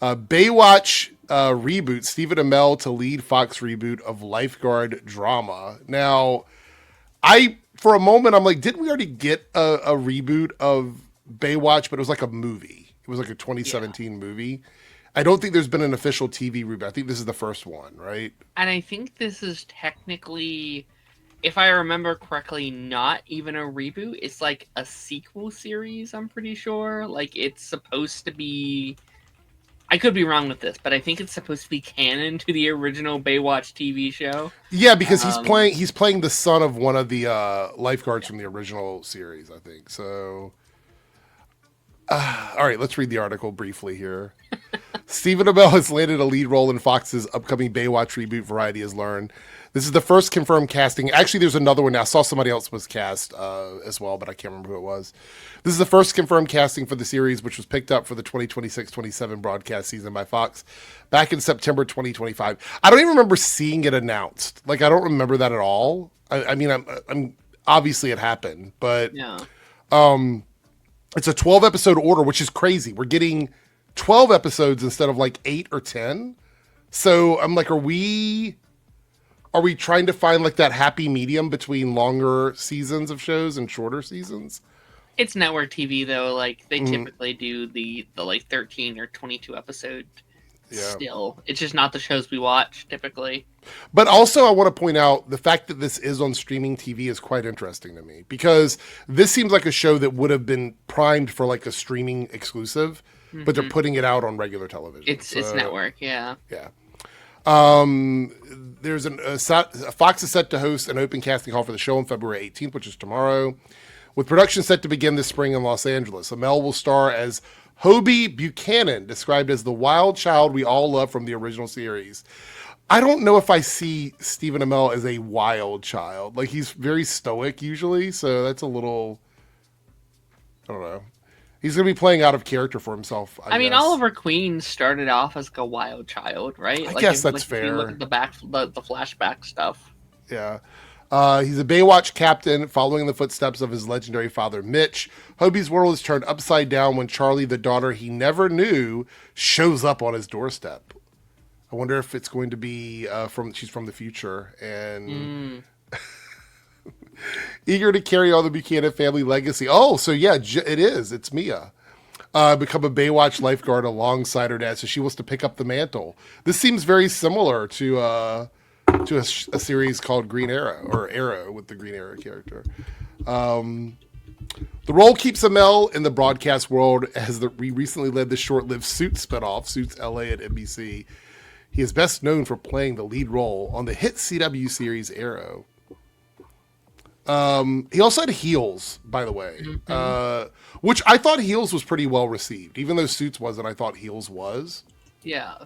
Baywatch reboot, Stephen Amell to lead Fox reboot of lifeguard drama. Now, for a moment, I'm like, didn't we already get a reboot of Baywatch, but it was like a movie. It was like a 2017 movie. I don't think there's been an official TV reboot. I think this is the first one, right? And I think this is technically, if I remember correctly, not even a reboot. It's like a sequel series, I'm pretty sure. Like, it's supposed to be... I could be wrong with this, but I think it's supposed to be canon to the original Baywatch TV show. Yeah, because he's playing the son of one of the lifeguards from the original series, I think. So, all right, let's read the article briefly here. Stephen Amell has landed a lead role in Fox's upcoming Baywatch reboot, Variety has learned. This is the first confirmed casting. Actually, there's another one now. I saw somebody else was cast as well, but I can't remember who it was. This is the first confirmed casting for the series, which was picked up for the 2026-27 broadcast season by Fox back in September 2025. I don't even remember seeing it announced. Like, I don't remember that at all. I mean, I'm obviously it happened, but Yeah. It's a 12-episode order, which is crazy. We're getting 12 episodes instead of like 8 or 10. So I'm like, are we trying to find like that happy medium between longer seasons of shows and shorter seasons? It's network TV though. Like, they typically do the like 13 or 22 episode. Still, it's just not the shows we watch typically. But also, I want to point out the fact that this is on streaming TV is quite interesting to me, because this seems like a show that would have been primed for like a streaming exclusive, but they're putting it out on regular television. It's network, yeah. Yeah. There's Fox is set to host an open casting call for the show on February 18th, which is tomorrow, with production set to begin this spring in Los Angeles. Amell will star as Hobie Buchanan, described as the wild child we all love from the original series. I don't know if I see Stephen Amell as a wild child. Like, he's very stoic usually, so that's a little... I don't know. He's going to be playing out of character for himself, I mean, guess. Oliver Queen started off as like a wild child, right? I guess that's fair. If you look at the flashback stuff. Yeah. He's a Baywatch captain following the footsteps of his legendary father, Mitch. Hobie's world is turned upside down when Charlie, the daughter he never knew, shows up on his doorstep. I wonder if it's going to be she's from the future and eager to carry on the Buchanan family legacy. Oh, so yeah, it is. It's Mia. Become a Baywatch lifeguard alongside her dad, so she wants to pick up the mantle. This seems very similar to a series called Green Arrow, or Arrow with the Green Arrow character. The role keeps Amell in the broadcast world as he recently led the short-lived Suits spinoff, Suits LA at NBC. He is best known for playing the lead role on the hit CW series Arrow. He also had Heels, by the way, which I thought Heels was pretty well received. Even though Suits wasn't, I thought Heels was. Yeah.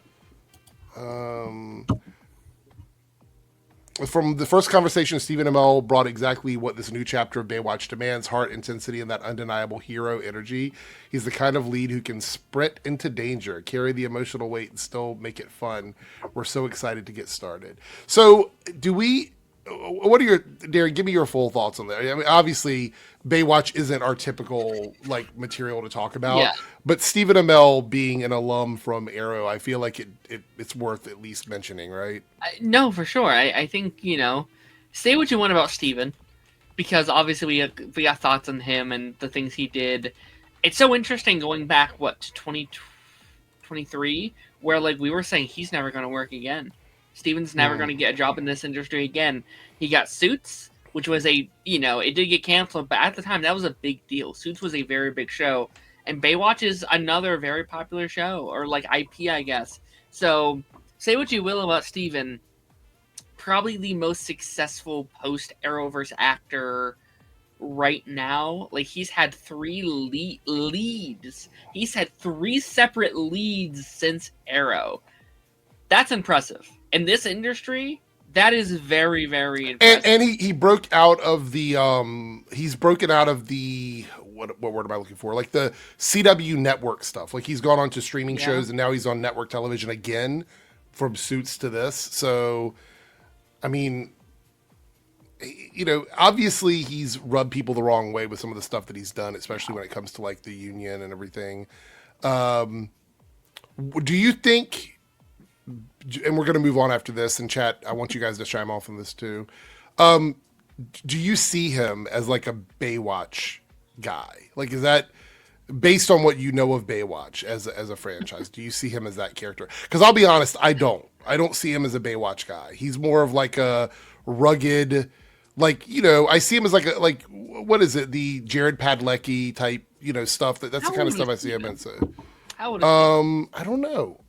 From the first conversation, Stephen Amell brought exactly what this new chapter of Baywatch demands: heart, intensity, and that undeniable hero energy. He's the kind of lead who can sprint into danger, carry the emotional weight, and still make it fun. We're so excited to get started. So, what are your, Darren, give me your full thoughts on that. I mean, obviously, Baywatch isn't our typical, like, material to talk about, but Stephen Amell being an alum from Arrow, I feel like it's worth at least mentioning, right? No, for sure. I think, say what you want about Stephen, because obviously we got thoughts on him and the things he did. It's so interesting going back, to 2023, where, like, we were saying he's never going to work again. Steven's never going to get a job in this industry again. He got Suits, which was it did get canceled, but at the time, that was a big deal. Suits was a very big show. And Baywatch is another very popular show, or like IP, I guess. So, say what you will about Steven, probably the most successful post-Arrowverse actor right now. Like, he's had 3 leads. He's had 3 separate leads since Arrow. That's impressive. In this industry, that is very, very impressive. And he broke out of the he's broken out of the what word am I looking for? Like the CW network stuff. Like, he's gone on to streaming shows and now he's on network television again, from Suits to this. So, I mean, obviously he's rubbed people the wrong way with some of the stuff that he's done, especially when it comes to like the union and everything. Do you think? And we're going to move on after this. And chat, I want you guys to chime off on this too. Um, do you see him as like a Baywatch guy? Like, is that based on what you know of Baywatch as a franchise? Do you see him as that character? Because I'll be honest, I don't. I don't see him as a Baywatch guy. He's more of like a rugged, like, you know, I see him as like a, like, what is it, the Jared Padalecki type, you know, stuff. That's the How kind of old stuff I is see him Steven? in. So, How old is Steven? I don't know.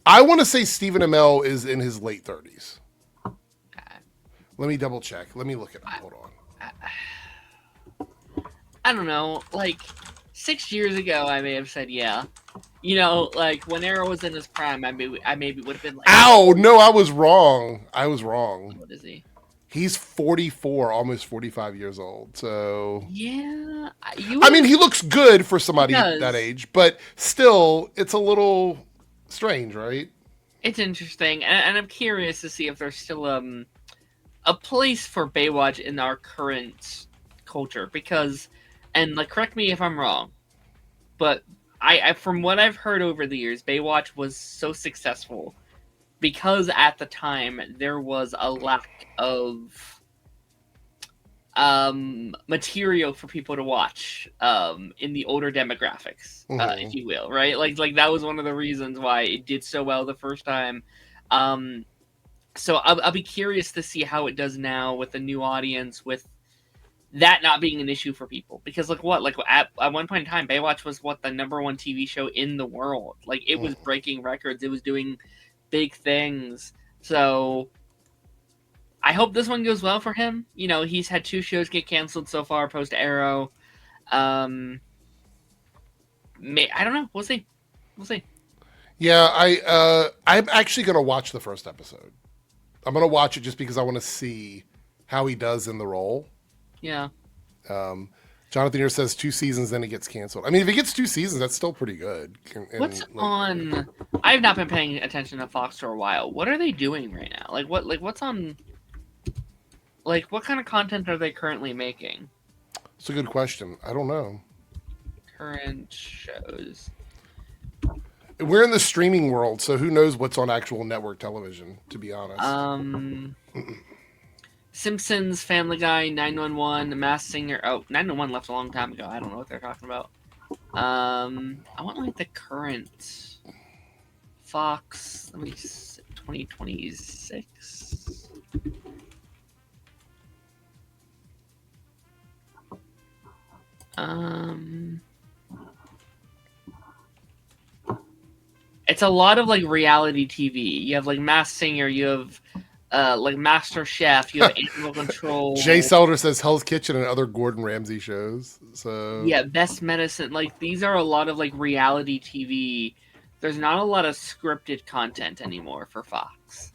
I want to say Stephen Amell is in his late 30s. Okay. Let me double check. Let me look it up. Hold on. I don't know. Like 6 years ago, I may have said yeah. You know, like when Arrow was in his prime, I maybe would have been like, Ow! No, I was wrong. I was wrong. what is he? He's 44, almost 45 years old. So, Yeah, I mean, he looks good for somebody does. that age, but still, it's a little strange, right? It's interesting, and I'm curious to see if there's still a place for Baywatch in our current culture because, and like correct me if I'm wrong, but I from what I've heard over the years, Baywatch was so successful because at the time there was a lack of material for people to watch in the older demographics, if you will, right? Like that was one of the reasons why it did so well the first time. So I'll be curious to see how it does now with a new audience, with that not being an issue for people. Because like at one point in time, Baywatch was what, the #1 TV show in the world. Like it was breaking records. It was doing big things. So I hope this one goes well for him. You know, he's had 2 shows get canceled so far post Arrow. I don't know. We'll see. We'll see. Yeah, I'm actually gonna watch the first episode. I'm gonna watch it just because I want to see how he does in the role. Yeah. Jonathan here says 2 seasons, then it gets canceled. I mean, if it gets 2 seasons, that's still pretty good. What's on? I've not been paying attention to Fox for a while. What are they doing right now? What's on? Like, what kind of content are they currently making? It's a good question. I don't know. Current shows. We're in the streaming world, so who knows what's on actual network television, to be honest. Simpsons, Family Guy, 911, Masked Singer. Oh, 911 left a long time ago. I don't know what they're talking about. I want like the current Fox. Let me see, 2026. It's a lot of like reality TV. You have like Masked Singer. You have like Master Chef. You have Animal Control. Jay Selder says Hell's Kitchen and other Gordon Ramsay shows. So yeah, Best Medicine. Like these are a lot of like reality TV. There's not a lot of scripted content anymore for Fox.